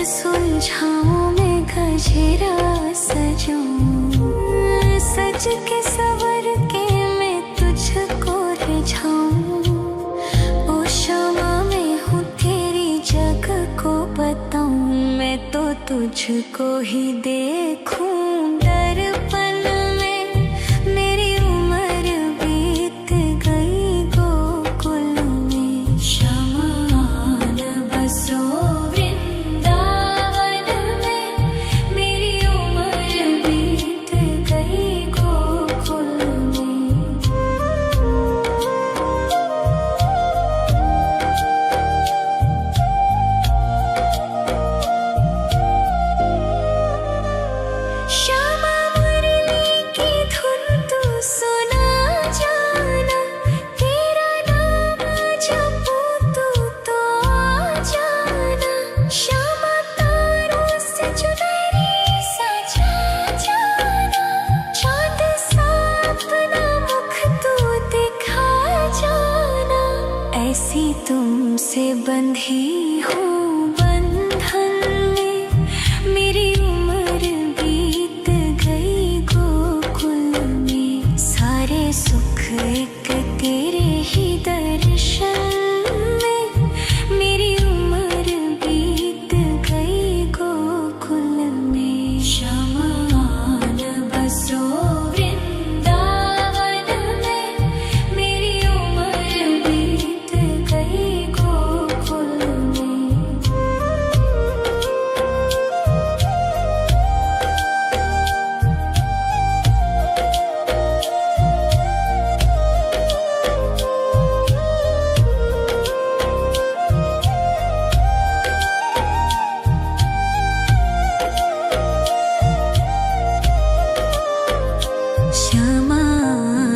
सुलझाऊं मैं गजरा सजाऊं, सज के सवर के मैं तुझको रिझाऊं। ओ शमा मैं हूँ तेरी जग को बताऊं, मैं तो तुझको ही देखूं दर्पण में। मेरी उम्र बीत गई गोकुल में, शमा न बसो ऐसी तुमसे बंधी हूँ बंधन में, मेरी उम्र बीत गई गोकुल में। सारे सुख एक तेरे ही दर्शन में, मेरी उम्र बीत गई गोकुल में। शमा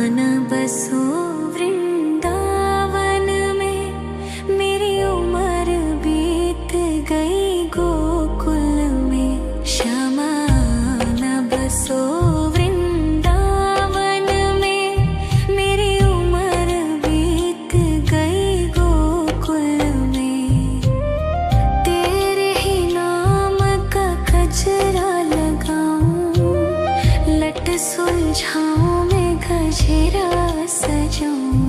न बसो वृंदावन में, मेरी उम्र बीत गई गोकुल में। शमा न बसो वृंदावन में, मेरी उम्र बीत गई गोकुल में। तेरे ही नाम का गजरा लगाऊं, लट सुलझाऊं मैं गजरा सजाऊं।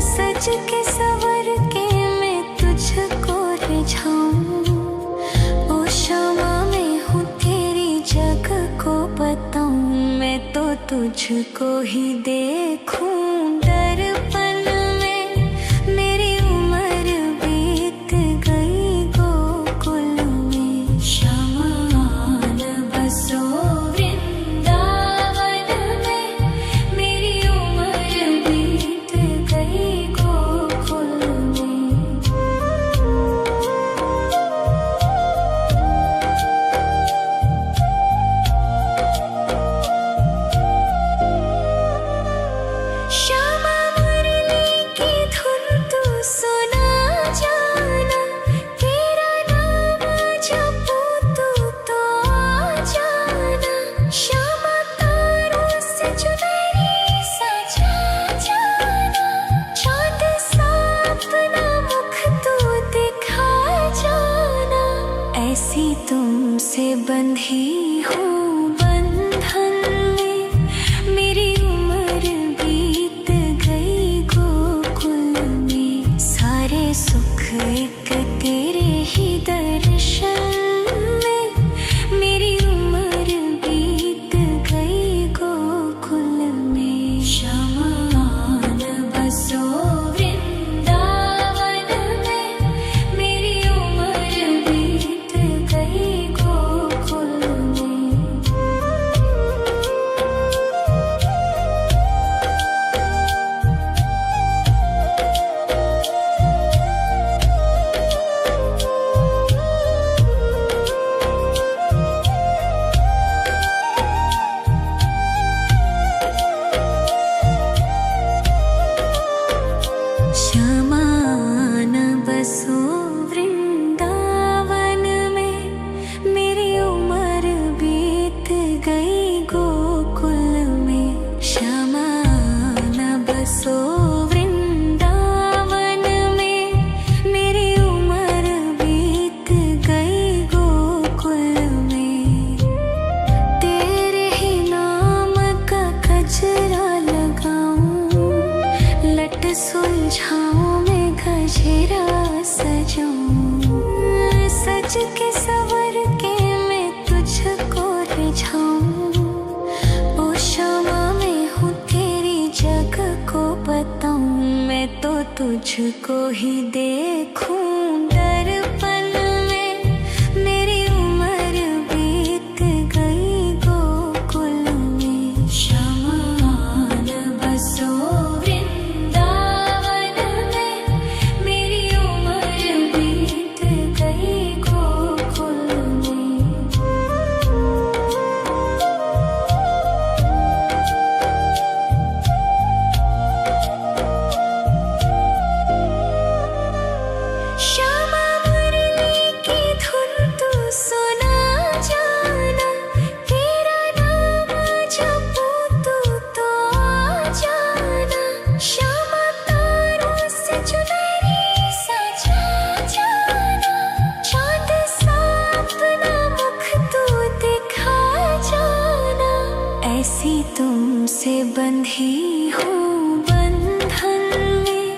सज के सवर के मैं तुझको रिझाऊं। ओ शमा मैं हूँ तेरी जग को बताऊं, मैं तो तुझको ही देखूं दर्पण में। मेरी उम्र बीत गई गोकुल में, शमा न बसो श्यामा मुरली सज के सवर के मैं तुझको रिझाऊं। ओ शामा मैं हूँ तेरी जग को बताऊं। मैं तो तुझको ही देखूं दर्पण में। मेरी उम्र बीत गई गोकुल में। शमान बसो वृंदावन में। मेरी उम्र बीत गई गोकुल में। श्यामा मुरली की धुन तू सुना जाना। तेरा नाम जपूं तो आ जाना। श्यामा तारों से चुनरी सजा जाना। चांद सा अपना मुख तू दिखा जाना। ऐसी तुमसे बंधी हूँ बंधन में।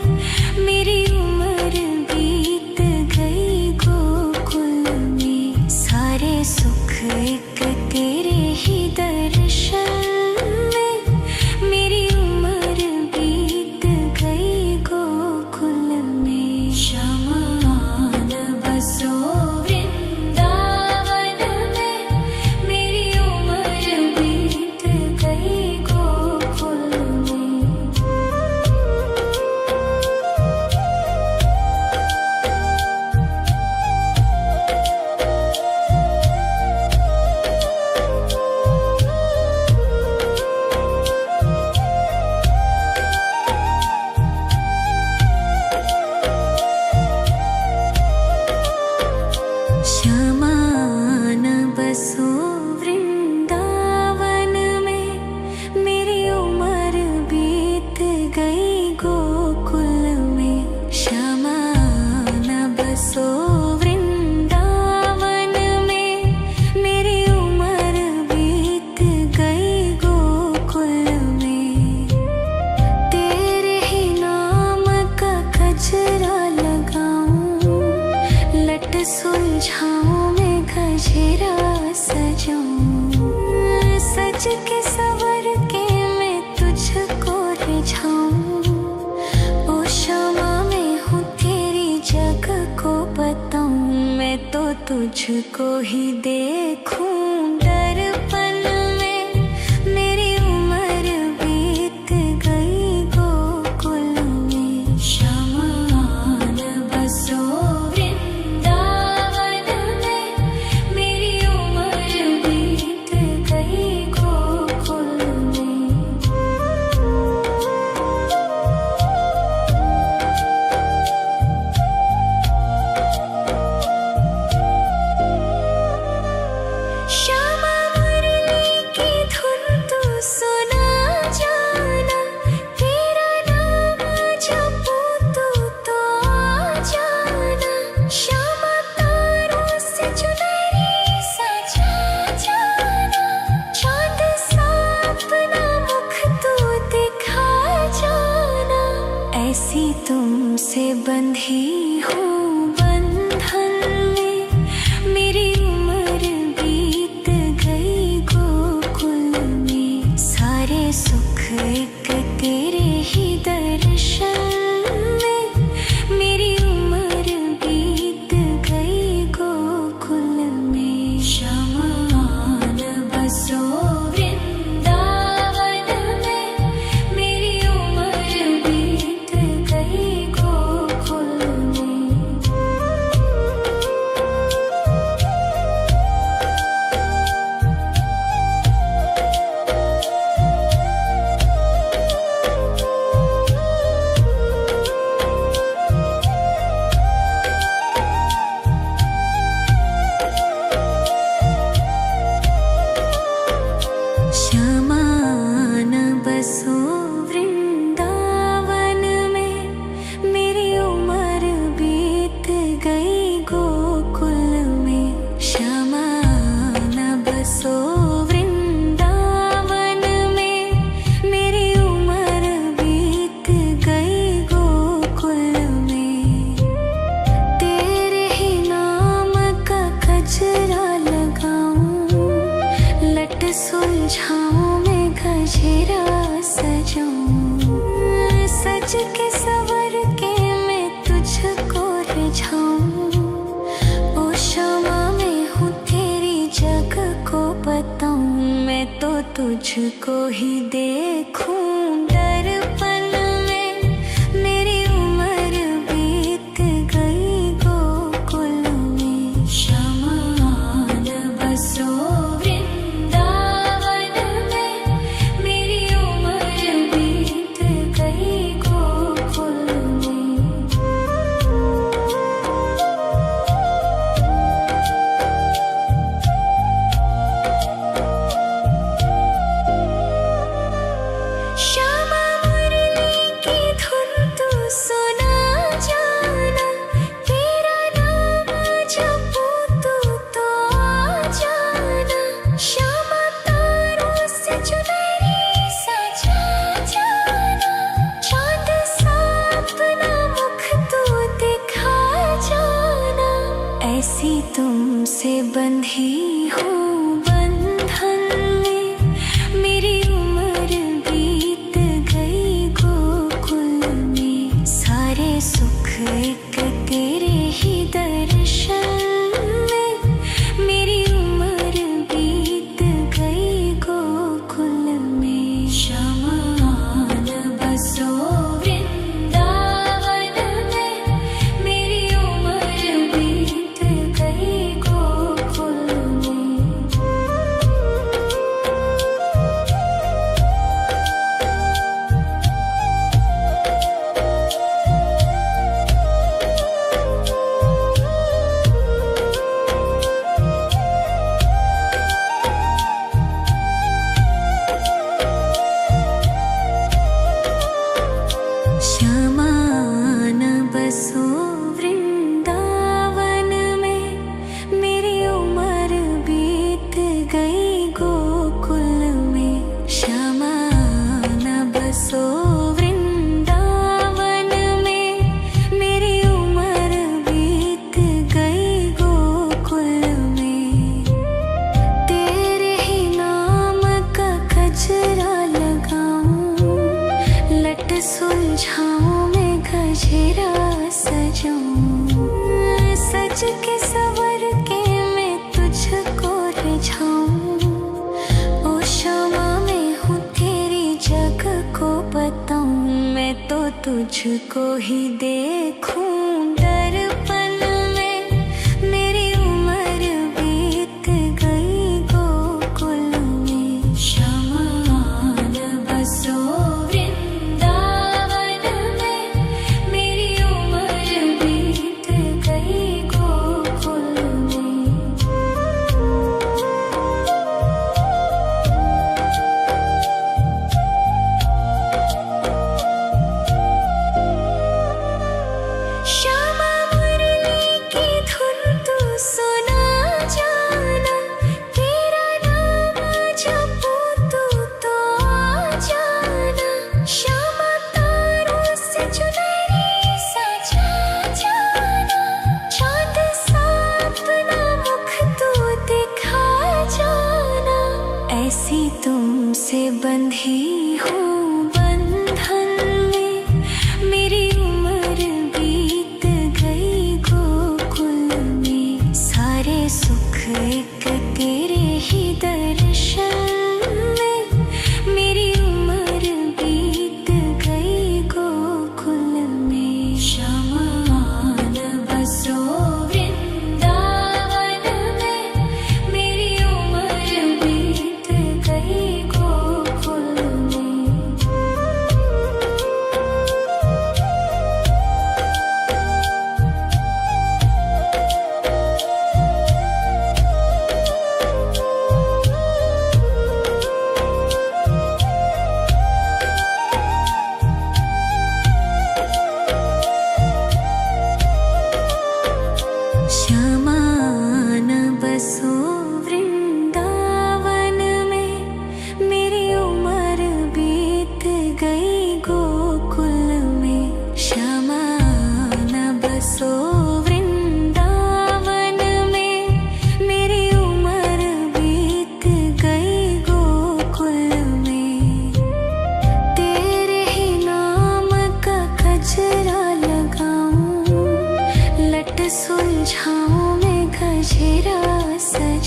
मेरी उम्र बीत गई गोकुल में। सारे सुख एक तेरे ही दर्शन में। मेरी उम्र बीत गई गोकुल में। शमान बसो वृंदावन में। मेरी उम्र बीत गई गोकुल में। श्यामान बसो वृंदावन में। मेरी उम्र बीत गई गोकुल में। श्यामान बसो वृंदावन में। मेरी उम्र बीत गई गोकुल में। तेरे ही नाम का गजरा लगाऊं। लट सुलझाऊं मैं गजरा सजाऊं। सज के सवर के मैं तुझको रिझाऊं। ओ शामा मैं हूँ तेरी जग को बताऊं। मैं तो तुझको ही देखूं दर्पण में। मेरी उम्र बीत गई गोकुल में। शमान बसो वृंदावन में। मेरी उम्र बीत गई गोकुल में। श्यामा मुरली की धुन तू सुना जाना। तेरा नाम जपूं तो आ जाना। श्यामा तारों से चुनरी सजा जाना। चांद सा अपना मुख तू दिखा जाना। ऐसी तुमसे बंधी हूँ बंधन में। मेरी उम्र बीत गई गोकुल में। सारे सुख एक तेरे ही दर्शन में। मेरी उम्र बीत गई गोकुल में। शमान बसो वृंदावन में। मेरी उम्र बीत गई गोकुल में। सजाऊं, सज के सवर के मैं तुझको रिझाऊं। ओ क्षमा मैं हूँ तेरी जग को बताऊं, मैं तो तुझको ही देखूं। दर्पण में मेरी उम्र बीत गई गोकुल में, शमान बसो वृंदावन में। मेरी उम्र बीत गई गोकुल में। श्यामा मुरली की धुन तू सुना जाना, तेरा नाम जपूं तू तो आ जाना। श्यामा तारों से चुनरी सजा जाना, चांद सा अपना मुख तू दिखा जाना। ऐसी तुमसे बंधी हूँ बंधन में, मेरी उम्र बीत गई गोकुल में। सारे सुख एक तेरे ही दर्शन में, मेरी उम्र बीत गई गोकुल में। शमान बसो वृंदावन में, मेरी उम्र बीत गई गोकुल में। शमान बसो वृंदावन में, मेरी उम्र बीत गई गोकुल में। शमान बसो वृंदावन में, मेरी उम्र बीत गई गोकुल में। तेरे ही नाम का गजरा लगाऊं, लट सुलझाऊं मैं गजरा सजाऊं। सज के सवर के मैं तुझको रिझाऊं। ओ क्षमा मैं हूँ तेरी जग को बताऊं, मैं तो तुझको ही देखूं। दर्पण में मेरी उम्र बीत गई गोकुल में। शमान बसो वृंदावन में, मेरी उम्र बीत गई गोकुल में। श्यामा मुरली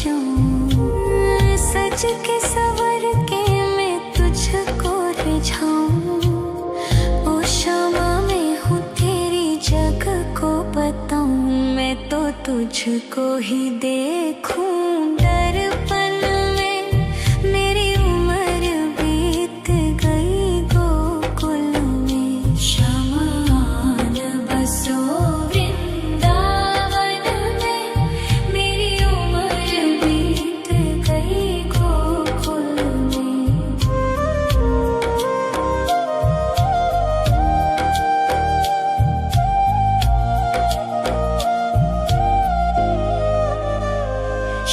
जाऊं, सज के सवर के मैं तुझको रिझाऊं। ओ क्षमा मैं हूँ तेरी जग को बताऊं, मैं तो तुझको ही देखूं दर्पण में। मेरी उम्र बीत गई गोकुल में, शमान बसो वृंदावन में। मेरी उम्र बीत गई गोकुल में।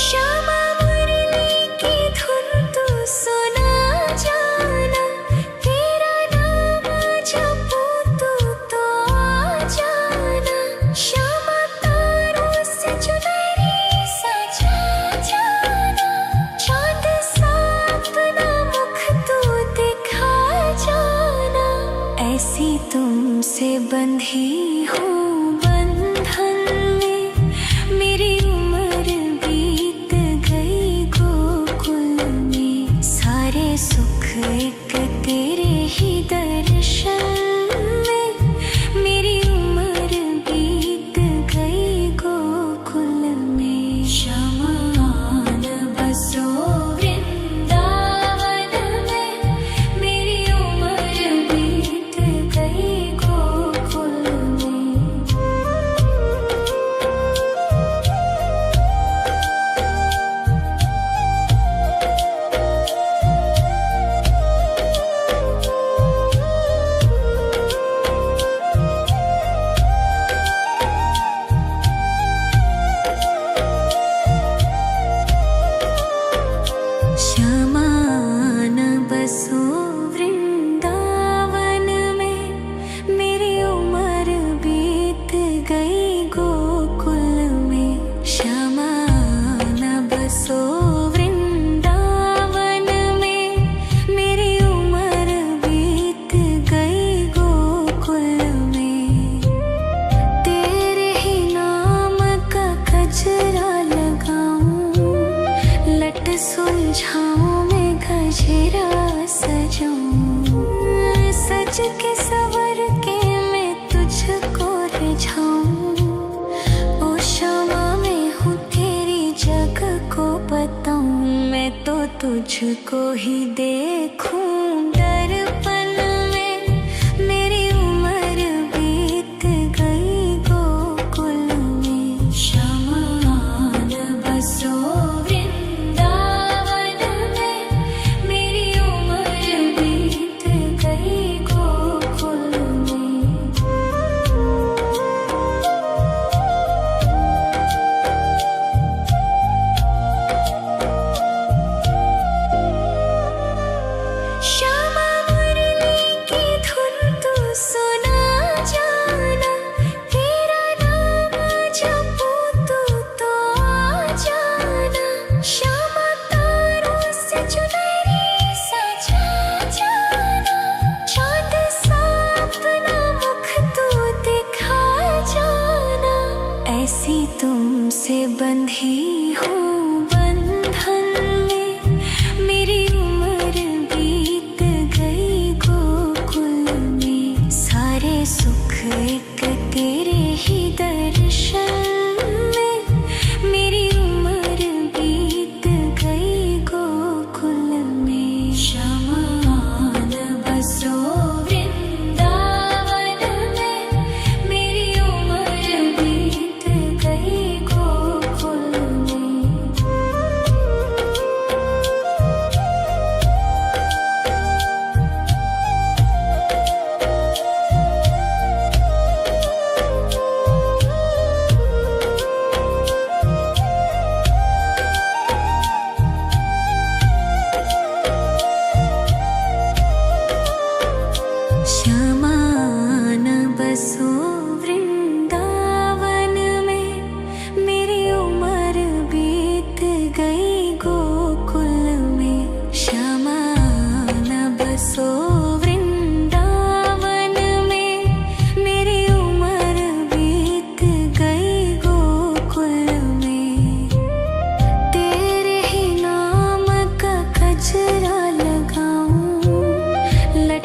श्यामा मुरली की धुन तू सुना जाना, तेरा नाम जपूं तू तो आ जाना। श्यामा तारों से चुनरी सजा जाना, चाँद सा अपना मुख तू दिखा जाना। ऐसी तुमसे बंधी हूँ बंधन में, मेरी उम्र बीत गई गोकुल में। सारे सुख एक तेरे ही दर्शन में, मेरी उम्र बीत गई गोकुल में। शमान बसो वृंदावन में, मेरी उम्र बीत गई गोकुल में। शमान बसो वृंदावन में, मेरी उम्र बीत गई गोकुल में। शमान बसो वृंदावन में, मेरी उम्र बीत गई गोकुल में। तेरे ही नाम का गजरा लगाऊं, लट सुलझाऊं मैं गजरा सजाऊं। सज के सवर के मैं तुझको रिझाऊं। ओ क्षमा मैं हूँ तेरी जग को बताऊं, मैं तो तुझको ही देखूं दर्पण में। मेरी उम्र बीत गई गोकुल में। शमान बसो वृंदावन में, मेरी उम्र बीत गई गोकुल में।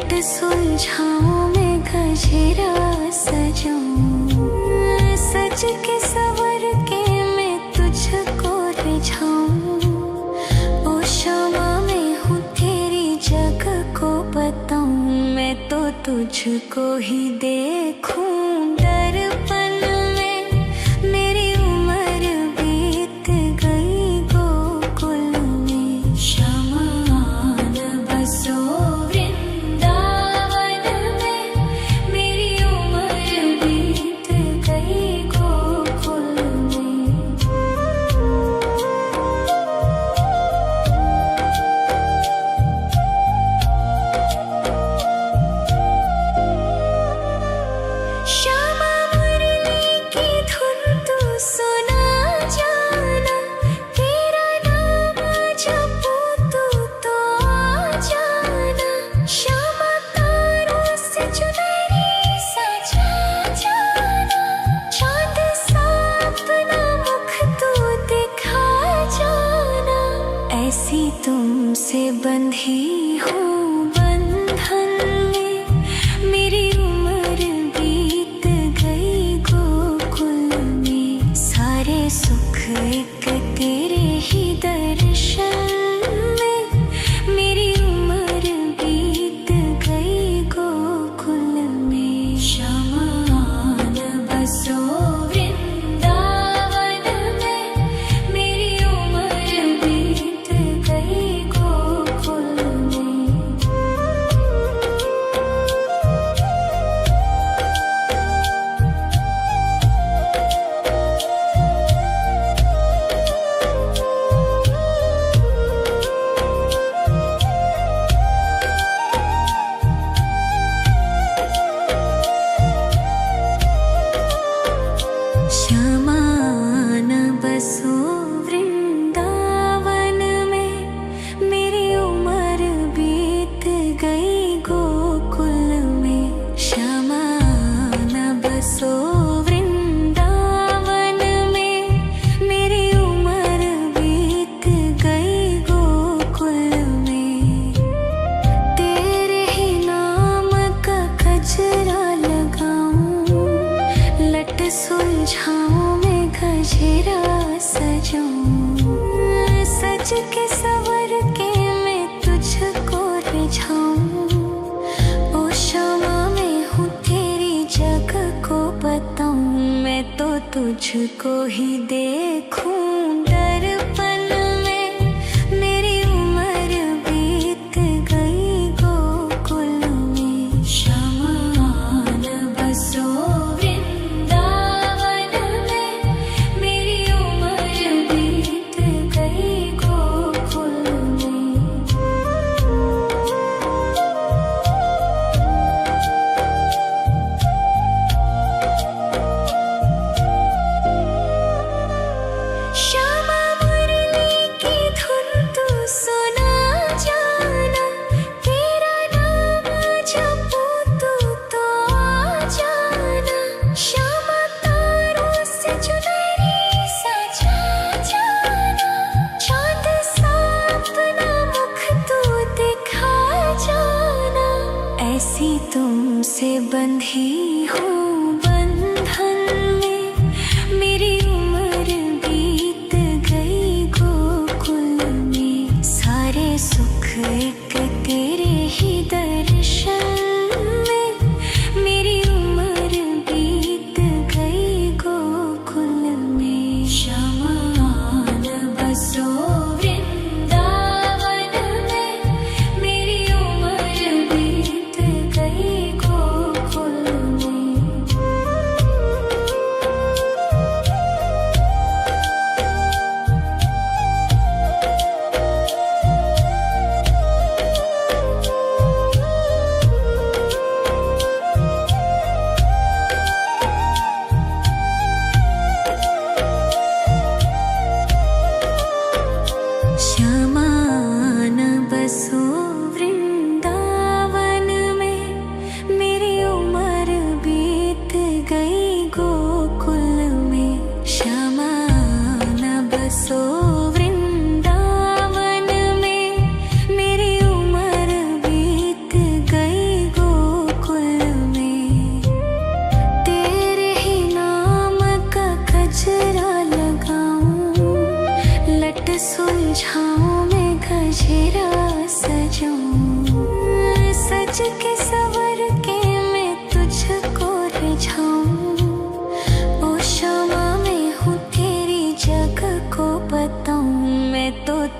लट सुलझाऊं मैं गजरा सजाऊं, सज के सवर के मैं तुझको रिझाऊं। ओ शामा मैं हूँ तेरी जग को बताऊं, मैं तो तुझको ही देखूं दर्पण में। मेरी उम्र बीत गई गोकुल में, श्यामा आन बसो वृंदावन में। मेरी उम्र बीत गई गोकुल में। श्यामा मुरली की धुन तू सुना जाना, तेरा नाम जपूं तो आ जाना। श्यामा तारों से चुनरी सजा जाना, चांद सा अपना मुख तू दिखा जाना। ऐसी तुमसे बंधी हूँ बंधन में, मेरी उम्र बीत गई गोकुल में। सारे सुख एक तेरे ही दर्शन में, मेरी उम्र बीत गई गोकुल में। श्यामा आन बसो वृंदावन में, मेरी उम्र बीत गई गोकुल में। श्यामा आन बसो वृंदावन में, मेरी उम्र बीत गई गोकुल में। श्यामा आन बसो वृंदावन में, मेरी उम्र बीत गई गोकुल में। तेरे ही नाम का गजरा लगाऊं, लट सुलझाऊं मैं गजरा सजाऊं, सज के सवर के मैं तुझको रिझाऊं। ओ शामा मैं हूँ तेरी जग को बताऊं, मैं तो तुझको ही देखूं दर्पण में। मेरी उम्र बीत गई गोकुल में, श्यामा आन बसो वृंदावन में। मेरी उम्र बीत गई गोकुल में। श्यामा मुरली की धुन तू सुना जाना, तेरा नाम जपूं तो आ जाना। श्यामा तारों से चुनरी सजा जाना, चांद सा अपना मुख तू दिखा जाना। ऐसी तुमसे बंधी हूँ बंधन में, मेरी उम्र बीत गई गोकुल में। सारे सुख एक तेरे ही दर्शन में, मेरी उम्र बीत गई गोकुल में। श्यामा आन बसो वृंदावन में, मेरी उम्र बीत गई गोकुल में।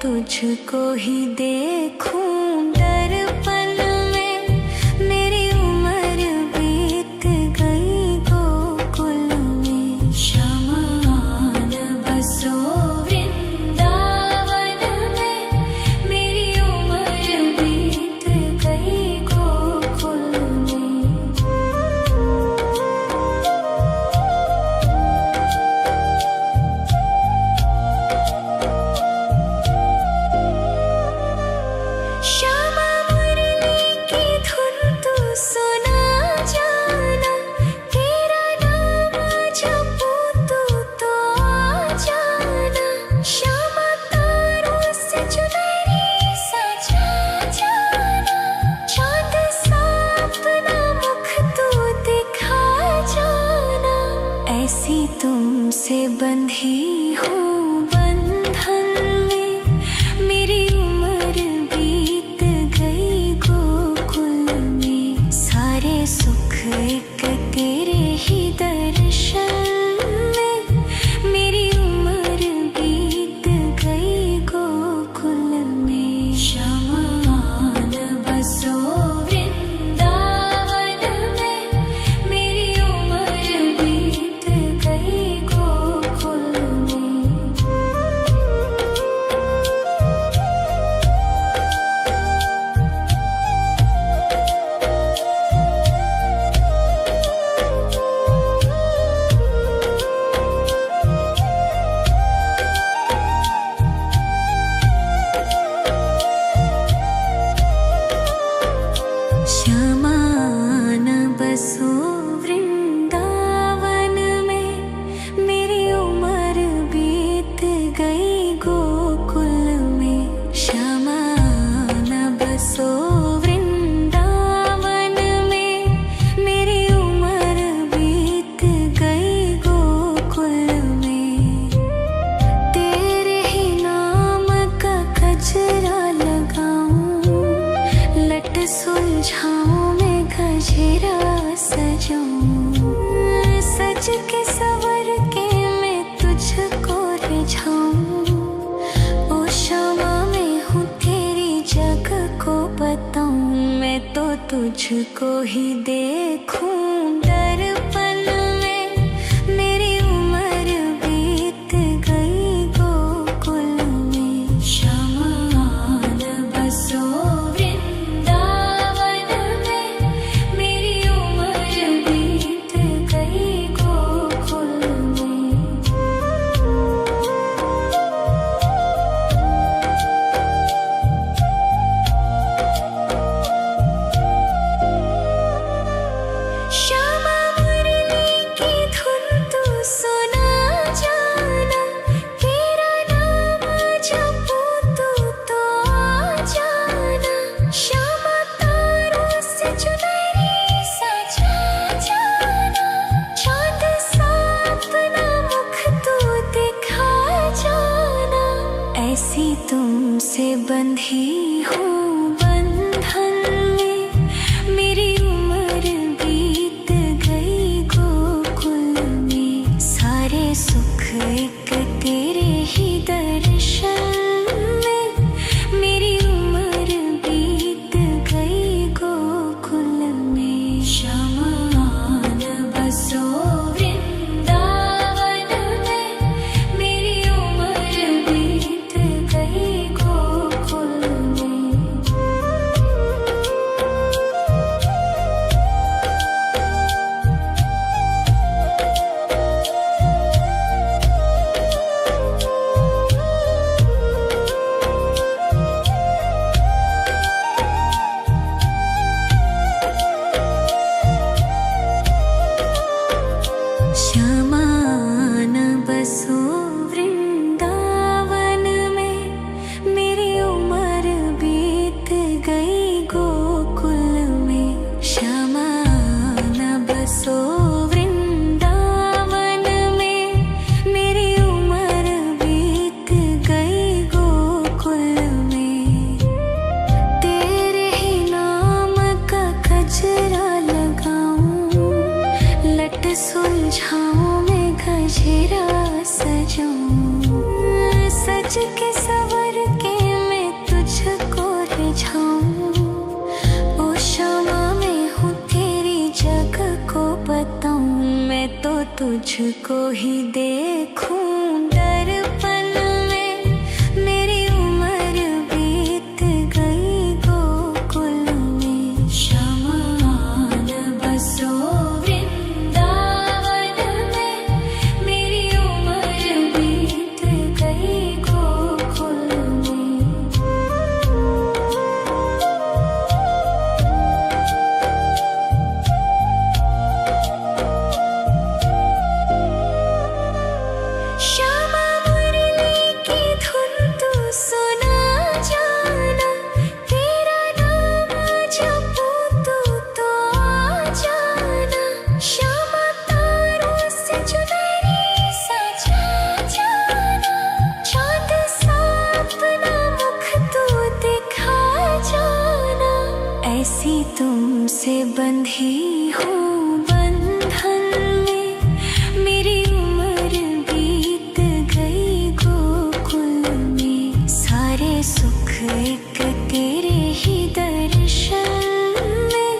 तुझको ही देखूं दर्पण में। मेरी उम्र बीत गई गोकुल में, शमान बसो वृंदावन में। मेरी उम्र बीत गई गोकुल में। श्यामा मुरली की धुन तू सुना जाना, तेरा नाम जपूं तू तो आ जाना। श्यामा तारों से चुनरी सजा जाना, चांद सा अपना मुख तू दिखा जाना। ऐसी तुमसे बंधी हूँ बंधन में, मेरी उम्र बीत गई गोकुल में। सारे सुख एक तेरे ही दर्शन में, मेरी उम्र बीत गई गोकुल में। शमान बसो वृंदावन में, मेरी उम्र बीत गई गोकुल में। श्यामान बसो वृंदावन में, मेरी उम्र बीत गई गोकुल में। श्यामान बसो वृंदावन में, मेरी उम्र बीत गई गोकुल में। तेरे ही नाम का गजरा लगाऊं, लट सुलझाऊं मैं गजरा सजाऊं। सज के सवर के मैं तुझको रिझाऊं। ओ श्यामा मैं हूँ तेरी जग को बताऊं, मैं तो तुझको ही देखूं दर्पण में। मेरी उम्र बीत गई गोकुल में। शमान बसो वृंदावन में, मेरी उम्र बीत गई गोकुल में। श्यामा मुरली की धुन तू सुना जाना, तेरा नाम जपूं तू तो आ जाना। श्यामा तारों से चुनरी सजा जाना, चांद सा अपना मुख तू दिखा जाना। ऐसी तुमसे बंधी हूँ बंधन में, मेरी उम्र बीत गई गोकुल में। सारे सुख एक तेरे ही दर्शन में, मेरी उम्र बीत गई गोकुल में। शमान बसो वृंदावन में, मेरी उम्र बीत गई गोकुल में। श्यामान बसो वृंदावन में, मेरी उम्र बीत गई गोकुल में। श्यामान बसो वृंदावन में, मेरी उम्र बीत गई गोकुल में। तेरे ही नाम का गजरा लगाऊं, लट सुलझाऊं मैं गजरा सजाऊं। सज के सवर के तुझको ही देखूं दर्पण में। मेरी उम्र बीत गई गोकुल में। शमान बसो वृंदावन में। मेरी उम्र बीत गई गोकुल में। श्यामा मुरली की धुन तू सुना जाना। तेरा नाम जपूं तो आ जाना। श्यामा तारों से चुनरी सजा जाना। चाँद सा अपना मुख तू दिखा जाना। ऐसी तुमसे बंधी हूँ बंधन में। मेरी उम्र बीत गई गोकुल में। सारे सुख एक तेरे ही दर्शन में।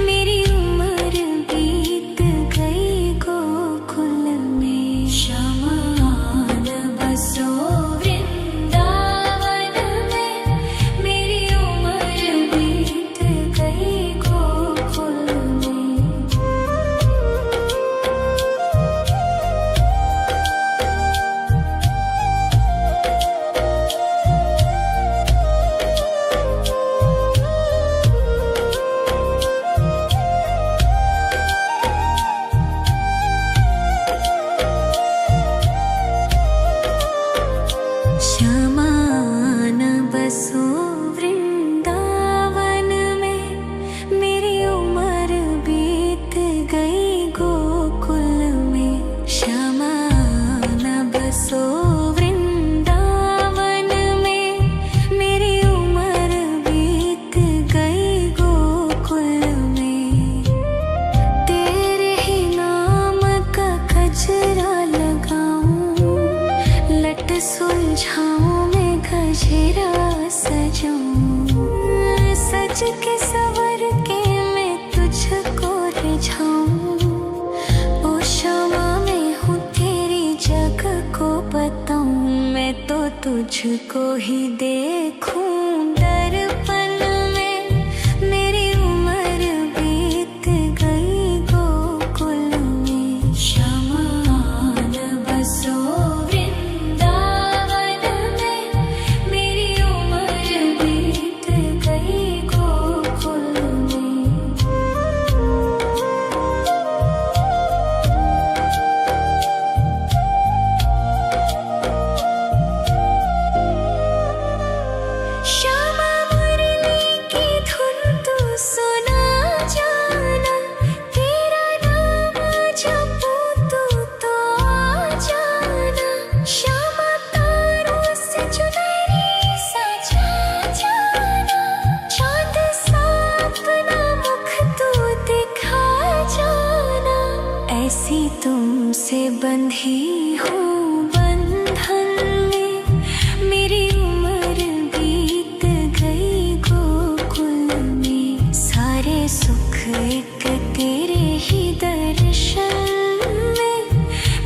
मेरी उम्र बीत गई गोकुल में। शमान बसो वृंदावन में। मेरी उम्र बीत गई गोकुल में। शमान बसो वृंदावन में। मेरी उम्र बीत गई गोकुल में। शमान बसो वृंदावन में। मेरी उम्र बीत गई गोकुल में। तेरे ही नाम का गजरा लगाऊं। लट सुलझाऊं मैं गजरा सजाऊं। सज के सवर के मैं तुझको रिझाऊं। ओ क्षमा मैं हूँ तेरी जग को बताऊं। मैं तो तुझको ही देखूं दर्पण में। मेरी उम्र बीत गई गोकुल में। शमान बसो वृंदावन में। मेरी उम्र बीत गई गोकुल में। श्यामा मुरली की धुन तू सुना जाना। तेरा नाम जपूं तो आ जाना। श्यामा तारों से चुनरी सजा जाना। चाँद सा अपना मुख तू दिखा जाना। ऐसी तुमसे बंधी हूँ बंधन में। मेरी उम्र बीत गई गोकुल में। सारे सुख एक तेरे ही दर्शन में।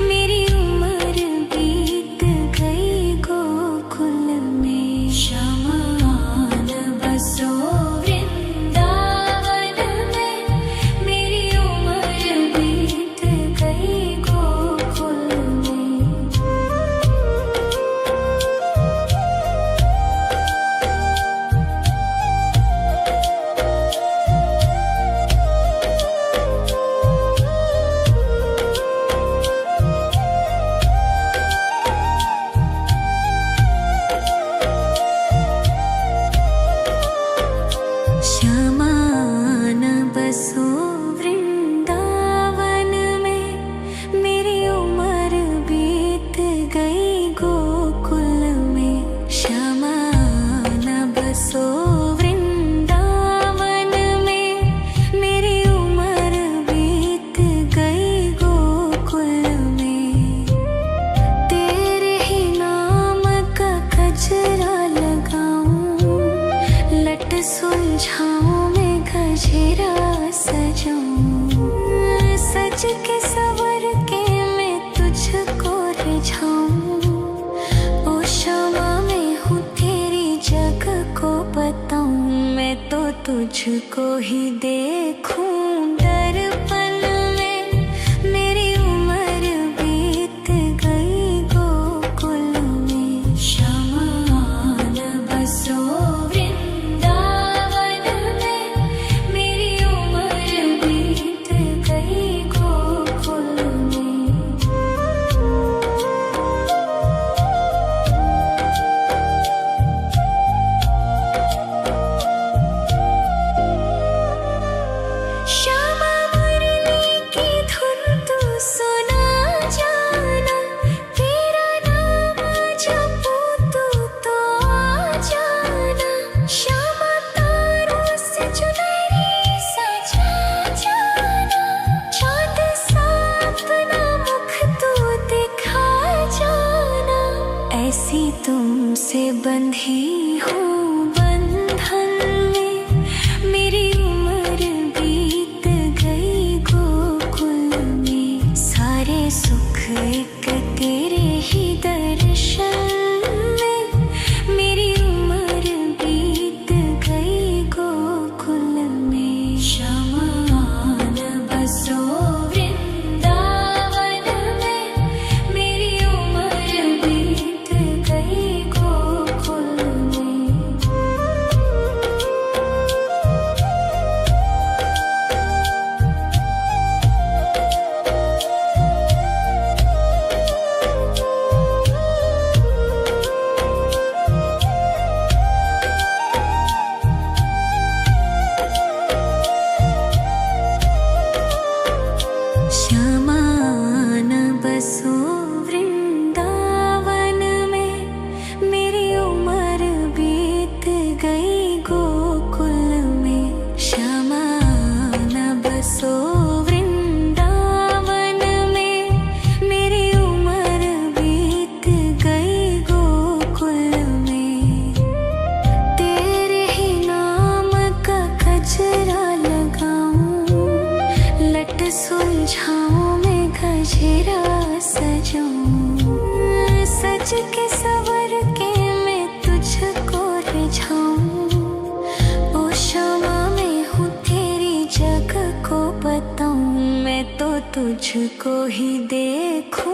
मेरी उम्र बीत गई गोकुल में। शमान बसो वृंदावन में। मेरी उम्र बीत गई गोकुल में। शमान बसो वृंदावन में। मेरी उम्र बीत गई गोकुल में। शमान बसो वृंदावन में। मेरी उम्र बीत गई गोकुल में। तेरे ही नाम का गजरा लगाऊं। लट सुलझाऊं मैं गजरा सजाऊं। सज के सवर के तुझको ही देखूं दर्पण में। मेरी उम्र बीत गई गोकुल में। शमान बसो वृंदावन में। मेरी उम्र बीत गई गोकुल में। श्यामा मुरली की धुन तू सुना जाना। तेरा नाम जपूं तो आ जाना। श्यामा तारों से चुनरी सजा जाना। चांद सा अपना मुख तू दिखा जाना। ऐसी तुमसे बंधी हूँ बंधन में। मेरी उम्र बीत गई गोकुल में। सारे सुख एक तेरे ही दर्शन में। मेरी उम्र बीत गई गोकुल में। शमान बसो वृंदावन में। मेरी उम्र बीत गई गोकुल में। श्यामान बसो वृंदावन में। मेरी उम्र बीत गई गोकुल में। श्यामान बसो वृंदावन में। मेरी उम्र बीत गई गोकुल में। तेरे ही नाम का गजरा लगाऊं। लट सुलझाऊं मैं गजरा सजाऊं। सज के सवर के मैं तुझको रिझाऊं। ओ श्यामा मैं हूँ तेरी जग को बताऊं। मैं तो तुझको ही देखूं